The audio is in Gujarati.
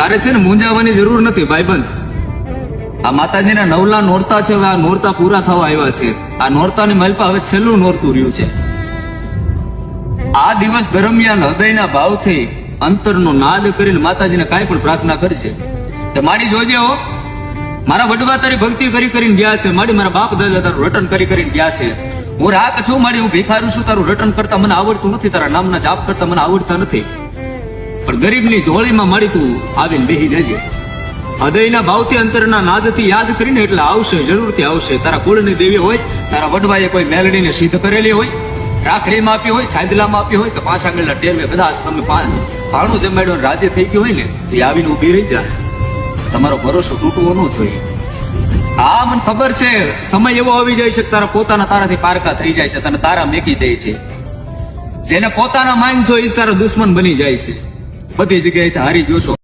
તારે છે ને મૂંઝાવાની જરૂર નથી ભાઈબંધ. આ માતાજીના નવલા નોરતા છે. હવે આ નોરતા પૂરા થવા આવ્યા છે. આ નોરતાની માલપા હવે છેલ્લું નોરતું રહ્યું છે. આ દિવસ દરમિયાન હૃદયના ભાવથી અંતરનો નાદ કરીને માતાજીને કાંઈ પણ પ્રાર્થના કરશે તો માડી જોજે હો. મારા વડવા તારી ભક્તિ કરી કરીને ગયા છે. માડી મારા બાપ દાદા તારું રટન કરી કરીને ગયા છે. હું રાખ છું માડી, હું ભિખારું છું. તારું રટન કરતા મને આવડતું નથી, તારા નામના જાપ કરતા મને આવડતા નથી. પણ ગરીબની જોળીમાં માડી તું આવીને બેહી જજે. હૃદયના ભાવથી અંતરના નાદથી યાદ કરીને એટલે આવશે, જરૂરથી આવશે. તારા કુળની દેવી હોય, તારા વડવાએ કોઈ મેલડીને સિદ્ધ કરેલી હોય, રાખડીમાં આપી હોય, સાયદલામાં આપી હોય, તો 5 આંગળના ટેરવે કદાચ તમે ભાણું જમાડ્યો રાજ્ય થઈ ગયું હોય ને, એ આવીને ઉભી રહી જાય. તમારો ભરોસો તૂટવો ન જોઈએ. હા, મને ખબર છે સમય એવો આવી જાય છે કે તારા પોતાના તારાથી પારકા થઈ જાય છે, તને તારા મેકી દે છે. જેને પોતાના માન છો એ તારા દુશ્મન બની જાય છે. બધી જગ્યાએ હારી ગયો છો.